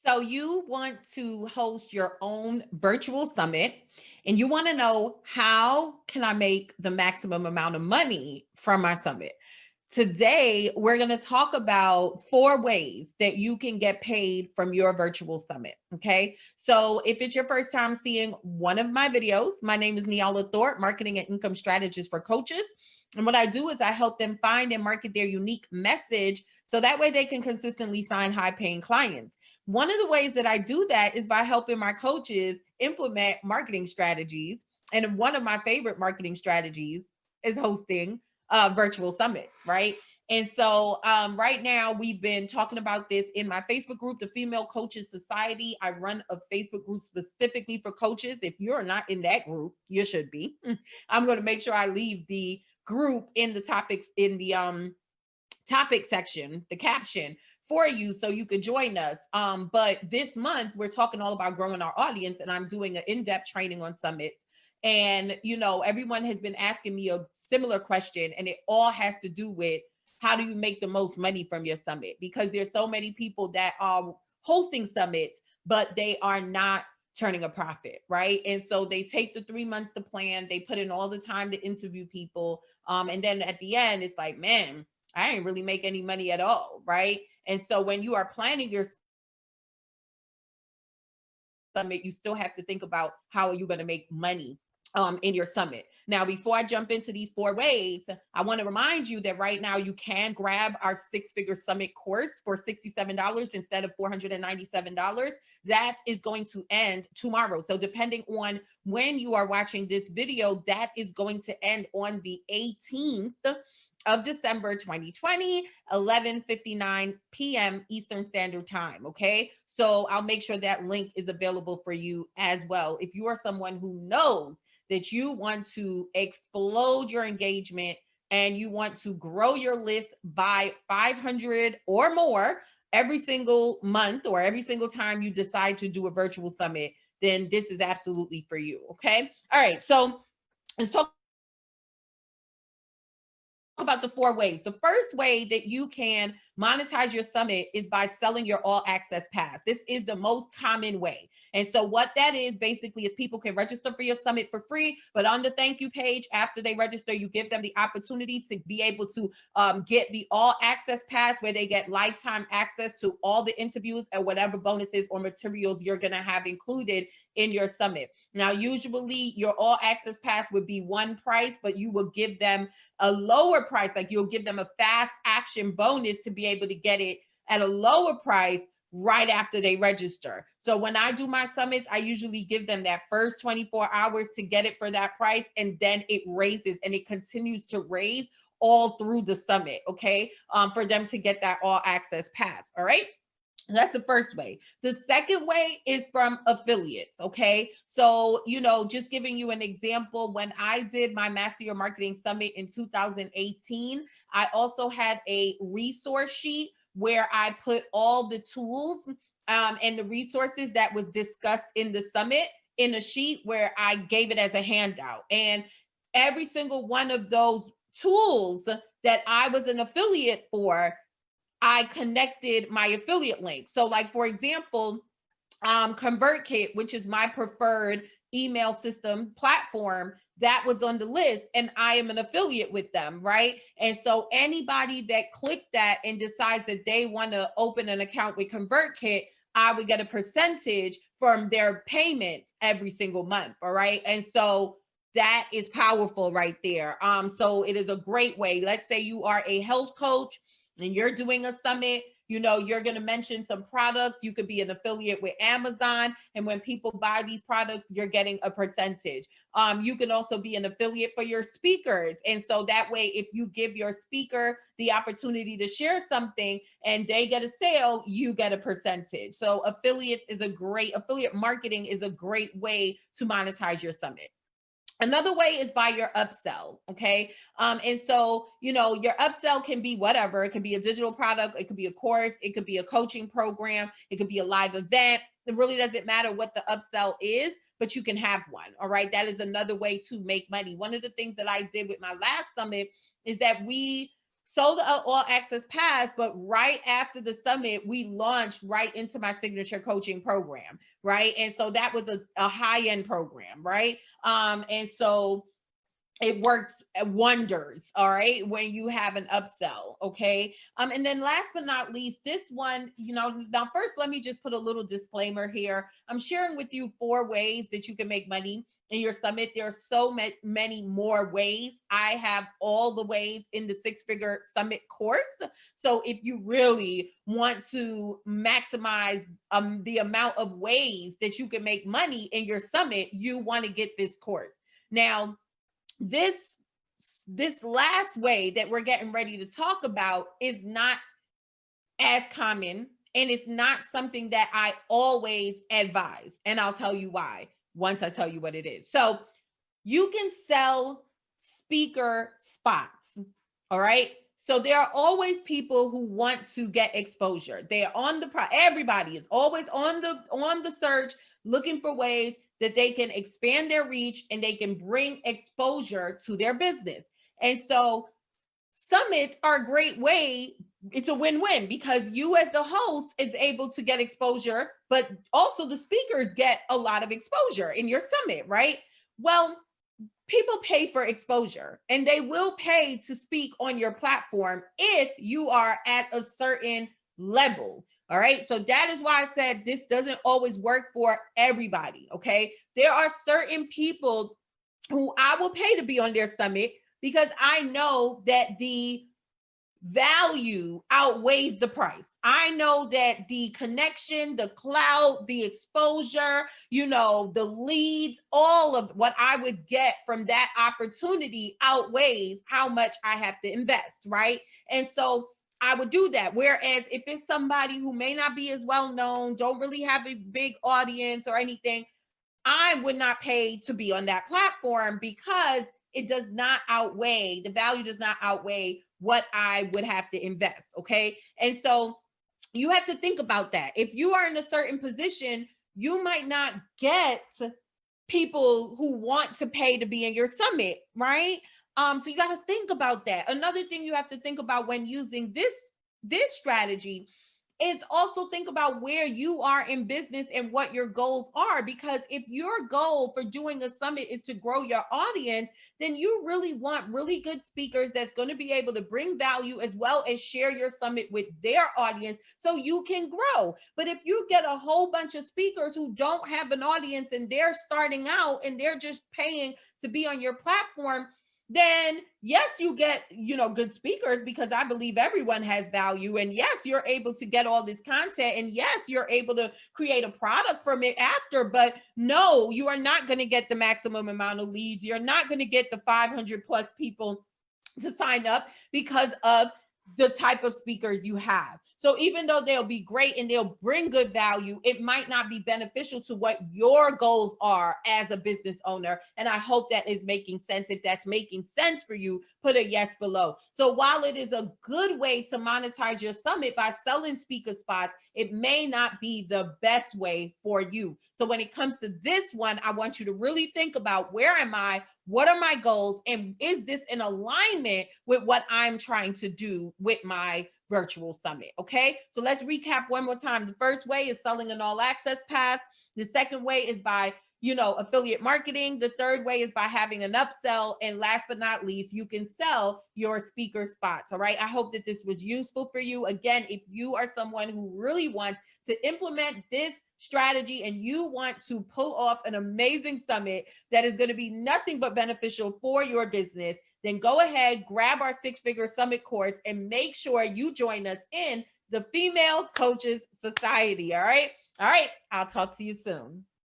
So you want to host your own virtual summit and you want to know, how can I make the maximum amount of money from my summit? Today, we're going to talk about 4 ways that you can get paid from your virtual summit. Okay. So, if it's your first time seeing one of my videos, my name is Niala Thorpe, marketing and income strategist for coaches. And what I do is I help them find and market their unique message so that way they can consistently sign high paying clients. One of the ways that I do that is by helping my coaches implement marketing strategies. And one of my favorite marketing strategies is hosting virtual summits, right? And so right now we've been talking about this in my Facebook group, the Female Coaches Society. I run a Facebook group specifically for coaches. If you're not in that group, you should be. I'm going to make sure I leave the group in the topics in the topic section, the caption for you so you could join us. But this month we're talking all about growing our audience, and I'm doing an in-depth training on summits. And everyone has been asking me a similar question, and it all has to do with, how do you make the most money from your summit? Because there's so many people that are hosting summits, but they are not turning a profit, right? And so they take the 3 months to plan, they put in all the time to interview people, and then at the end it's like, man, I ain't really make any money at all, right? And so when you are planning your summit, you still have to think about, how are you going to make money in your summit. Now, before I jump into these 4 ways, I want to remind you that right now you can grab our 6-figure summit course for $67 instead of $497. That is going to end tomorrow. So depending on when you are watching this video, that is going to end on the 18th of December 2020, 11:59 p.m. Eastern Standard Time. Okay. So I'll make sure that link is available for you as well. If you are someone who knows that you want to explode your engagement and you want to grow your list by 500 or more every single month or every single time you decide to do a virtual summit, then this is absolutely for you. Okay. All right. So let's talk about the 4 ways. The first way that you can monetize your summit is by selling your all access pass. This is the most common way. And so what that is basically is people can register for your summit for free, but on the thank you page, after they register, you give them the opportunity to be able to get the all access pass, where they get lifetime access to all the interviews and whatever bonuses or materials you're going to have included in your summit. Now, usually your all access pass would be one price, but you will give them a lower price. Like, you'll give them a fast action bonus to be able to get it at a lower price right after they register. So when I do my summits, I usually give them that first 24 hours to get it for that price, and then it raises and it continues to raise all through the summit. Okay. For them to get that all access pass. All right. That's the first way. The second way is from affiliates. Okay. So, just giving you an example, when I did my Master Your Marketing Summit in 2018, I also had a resource sheet where I put all the tools and the resources that was discussed in the summit in a sheet where I gave it as a handout. And every single one of those tools that I was an affiliate for, I connected my affiliate link. So, like, for example, ConvertKit, which is my preferred email system platform, that was on the list, and I am an affiliate with them, right? And so anybody that clicked that and decides that they want to open an account with ConvertKit, I would get a percentage from their payments every single month. All right. And so that is powerful right there. So it is a great way. Let's say you are a health coach and you're doing a summit, you're going to mention some products. You could be an affiliate with Amazon. And when people buy these products, you're getting a percentage. You can also be an affiliate for your speakers. And so that way, if you give your speaker the opportunity to share something and they get a sale, you get a percentage. So affiliate marketing is a great way to monetize your summit. Another way is by your upsell. Okay. And so, your upsell can be whatever. It can be a digital product. It could be a course. It could be a coaching program. It could be a live event. It really doesn't matter what the upsell is, but you can have one. All right. That is another way to make money. One of the things that I did with my last summit is that we sold an all access pass, but right after the summit, we launched right into my signature coaching program, right? And so that was a high end program, right? And so it works wonders, all right, when you have an upsell. Okay. And then last but not least, this one, now first let me just put a little disclaimer here. I'm sharing with you 4 ways that you can make money in your summit. There are so many more ways. I have all the ways in the 6-figure summit course. So if you really want to maximize the amount of ways that you can make money in your summit, you want to get this course. Now, this last way that we're getting ready to talk about is not as common, and it's not something that I always advise, and I'll tell you why once I tell you what it is. So you can sell speaker spots, all right? So there are always people who want to get exposure. They're on everybody is always on the search, looking for ways that they can expand their reach and they can bring exposure to their business. And so summits are a great way. It's a win-win because you as the host is able to get exposure, but also the speakers get a lot of exposure in your summit, right? Well, people pay for exposure, and they will pay to speak on your platform if you are at a certain level. All right. So that is why I said this doesn't always work for everybody. Okay. There are certain people who I will pay to be on their summit because I know that the value outweighs the price. I know that the connection, the clout, the exposure, the leads, all of what I would get from that opportunity outweighs how much I have to invest, right? And so I would do that. Whereas if it's somebody who may not be as well known, don't really have a big audience or anything, I would not pay to be on that platform because it does not outweigh, the value does not outweigh what I would have to invest. Okay. And so you have to think about that. If you are in a certain position, you might not get people who want to pay to be in your summit, right? So you got to think about that. Another thing you have to think about when using this strategy is also think about where you are in business and what your goals are. Because if your goal for doing a summit is to grow your audience, then you really want really good speakers that's going to be able to bring value as well as share your summit with their audience so you can grow. But if you get a whole bunch of speakers who don't have an audience and they're starting out and they're just paying to be on your platform, then yes, you get, good speakers because I believe everyone has value. And yes, you're able to get all this content. And yes, you're able to create a product from it after. But no, you are not going to get the maximum amount of leads. You're not going to get the 500 plus people to sign up because of the type of speakers you have. So even though they'll be great and they'll bring good value, it might not be beneficial to what your goals are as a business owner. And I hope that is making sense. If that's making sense for you, put a yes below. So while it is a good way to monetize your summit by selling speaker spots, it may not be the best way for you. So when it comes to this one, I want you to really think about, where am I? What are my goals? And is this in alignment with what I'm trying to do with my virtual summit? Okay. So let's recap one more time. The first way is selling an all access pass. The second way is by affiliate marketing. The third way is by having an upsell. And last but not least, you can sell your speaker spots. All right. I hope that this was useful for you. Again, if you are someone who really wants to implement this strategy and you want to pull off an amazing summit that is going to be nothing but beneficial for your business, then go ahead, grab our 6-figure summit course and make sure you join us in the Female Coaches Society. All right. All right. I'll talk to you soon.